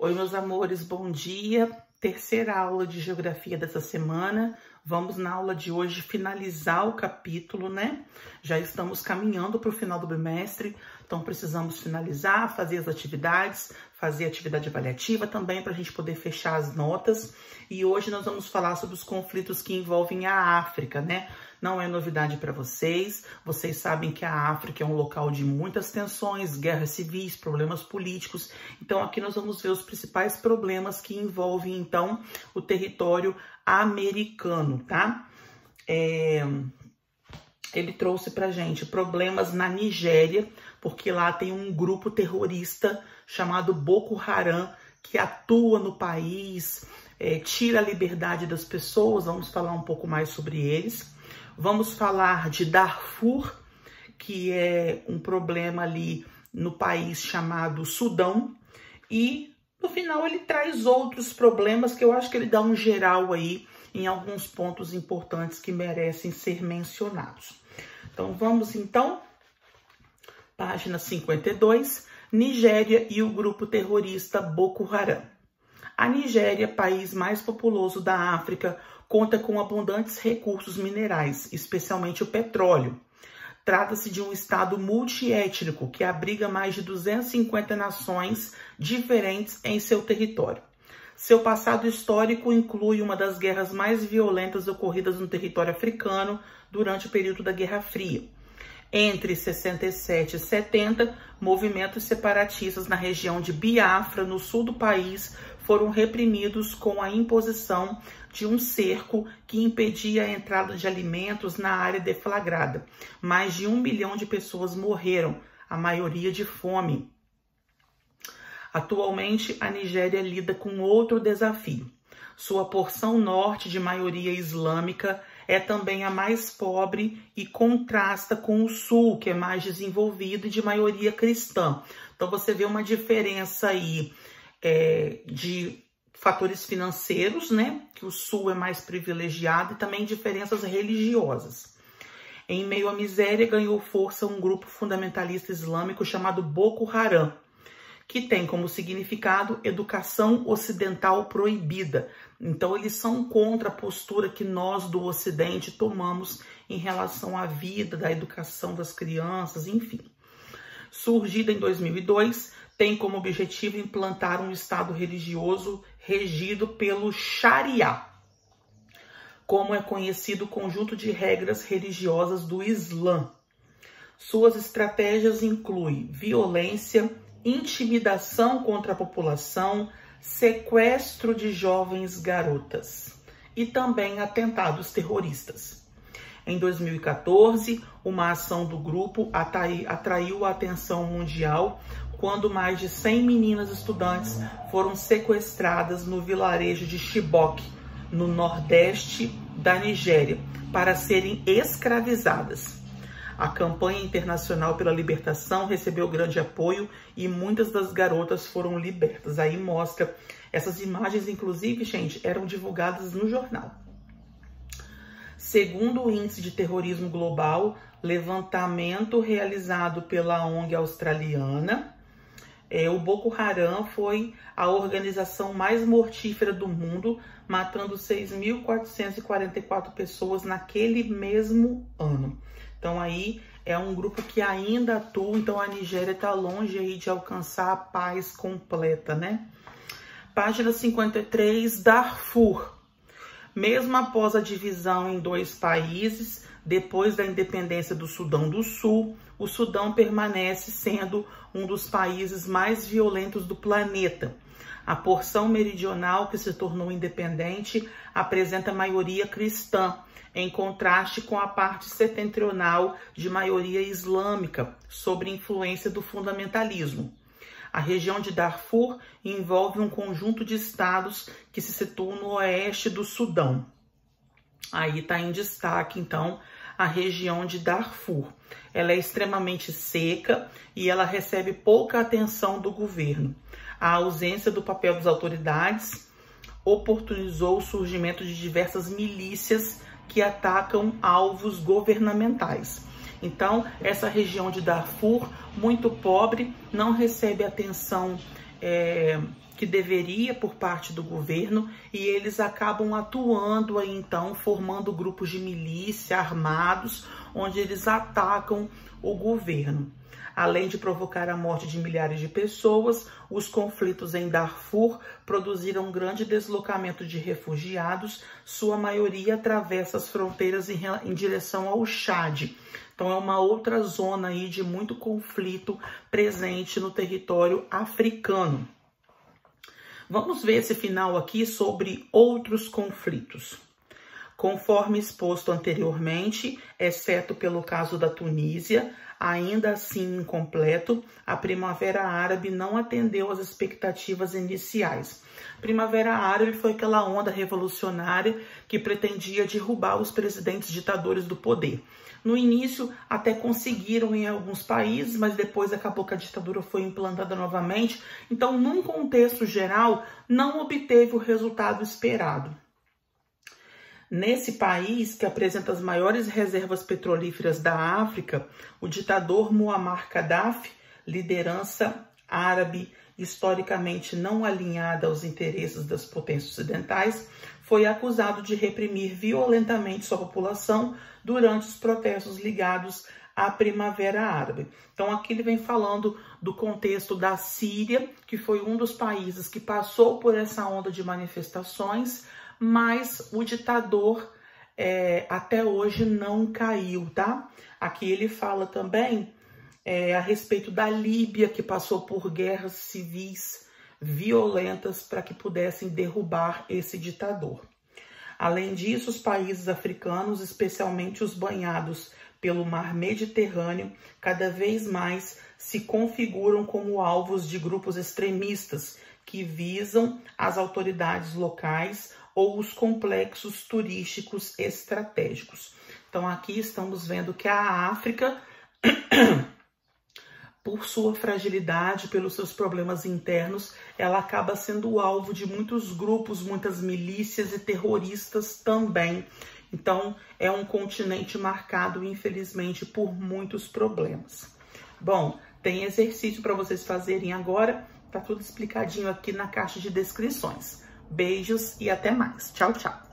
Oi, meus amores, bom dia. Terceira aula de geografia dessa semana. Vamos na aula de hoje finalizar o capítulo, né? Já estamos caminhando para o final do bimestre, então precisamos finalizar, fazer as atividades, fazer atividade avaliativa também para a gente poder fechar as notas. E hoje nós vamos falar sobre os conflitos que envolvem a África, né? Não é novidade para vocês. Vocês sabem que a África é um local de muitas tensões, guerras civis, problemas políticos. Então aqui nós vamos ver os principais problemas que envolvem, então, o território americano, tá? Ele trouxe pra gente problemas na Nigéria, porque lá tem um grupo terrorista chamado Boko Haram, que atua no país, tira a liberdade das pessoas. Vamos falar um pouco mais sobre eles. Vamos falar de Darfur, que é um problema ali no país chamado Sudão. E no final ele traz outros problemas que eu acho que ele dá um geral aí em alguns pontos importantes que merecem ser mencionados. Então vamos então, página 52, Nigéria e o grupo terrorista Boko Haram. A Nigéria, país mais populoso da África, conta com abundantes recursos minerais, especialmente o petróleo. Trata-se de um estado multiétnico que abriga mais de 250 nações diferentes em seu território. Seu passado histórico inclui uma das guerras mais violentas ocorridas no território africano durante o período da Guerra Fria. Entre 67 e 70, movimentos separatistas na região de Biafra, no sul do país, foram reprimidos com a imposição de um cerco que impedia a entrada de alimentos na área deflagrada. Mais de 1 milhão de pessoas morreram, a maioria de fome. Atualmente, a Nigéria lida com outro desafio. Sua porção norte, de maioria islâmica, é também a mais pobre e contrasta com o sul, que é mais desenvolvido e de maioria cristã. Então você vê uma diferença aí de fatores financeiros, né? Que o sul é mais privilegiado, e também diferenças religiosas. Em meio à miséria, ganhou força um grupo fundamentalista islâmico chamado Boko Haram, que tem como significado educação ocidental proibida. Então, eles são contra a postura que nós do Ocidente tomamos em relação à vida, da educação das crianças, enfim. Surgida em 2002, tem como objetivo implantar um Estado religioso regido pelo Sharia, como é conhecido o conjunto de regras religiosas do Islã. Suas estratégias incluem violência, intimidação contra a população, sequestro de jovens garotas e também atentados terroristas. Em 2014, uma ação do grupo atraiu a atenção mundial quando mais de 100 meninas estudantes foram sequestradas no vilarejo de Chibok, no nordeste da Nigéria, para serem escravizadas. A campanha internacional pela libertação recebeu grande apoio e muitas das garotas foram libertas. Aí mostra, essas imagens, inclusive, gente, eram divulgadas no jornal. Segundo o Índice de Terrorismo Global, levantamento realizado pela ONG australiana, o Boko Haram foi a organização mais mortífera do mundo, matando 6.444 pessoas naquele mesmo ano. Então aí é um grupo que ainda atua, então a Nigéria está longe aí de alcançar a paz completa, né? Página 53, Darfur. Mesmo após a divisão em dois países, depois da independência do Sudão do Sul, o Sudão permanece sendo um dos países mais violentos do planeta. A porção meridional, que se tornou independente, apresenta maioria cristã, em contraste com a parte setentrional de maioria islâmica, sob influência do fundamentalismo. A região de Darfur envolve um conjunto de estados que se situam no oeste do Sudão. Aí está em destaque, então, a região de Darfur. Ela é extremamente seca e ela recebe pouca atenção do governo. A ausência do papel das autoridades oportunizou o surgimento de diversas milícias que atacam alvos governamentais. Então, essa região de Darfur, muito pobre, não recebe atenção que deveria por parte do governo, e eles acabam atuando aí então, formando grupos de milícia armados, onde eles atacam o governo. Além de provocar a morte de milhares de pessoas, os conflitos em Darfur produziram um grande deslocamento de refugiados, sua maioria atravessa as fronteiras em direção ao Chad. Então é uma outra zona aí de muito conflito presente no território africano. Vamos ver esse final aqui sobre outros conflitos. Conforme exposto anteriormente, exceto pelo caso da Tunísia, ainda assim incompleto, a Primavera Árabe não atendeu às expectativas iniciais. Primavera Árabe foi aquela onda revolucionária que pretendia derrubar os presidentes ditadores do poder. No início, até conseguiram em alguns países, mas depois acabou que a ditadura foi implantada novamente. Então, num contexto geral, não obteve o resultado esperado. Nesse país, que apresenta as maiores reservas petrolíferas da África, o ditador Muammar Gaddafi, liderança árabe historicamente não alinhada aos interesses das potências ocidentais, foi acusado de reprimir violentamente sua população durante os protestos ligados à Primavera Árabe. Então aqui ele vem falando do contexto da Síria, que foi um dos países que passou por essa onda de manifestações, mas o ditador até hoje não caiu, tá? Aqui ele fala também a respeito da Líbia, que passou por guerras civis violentas para que pudessem derrubar esse ditador. Além disso, os países africanos, especialmente os banhados pelo mar Mediterrâneo, cada vez mais se configuram como alvos de grupos extremistas que visam as autoridades locais ou os complexos turísticos estratégicos. Então aqui estamos vendo que a África, por sua fragilidade, pelos seus problemas internos, ela acaba sendo o alvo de muitos grupos, muitas milícias e terroristas também. Então é um continente marcado, infelizmente, por muitos problemas. Bom, tem exercício para vocês fazerem agora, tá tudo explicadinho aqui na caixa de descrições. Beijos e até mais. Tchau, tchau.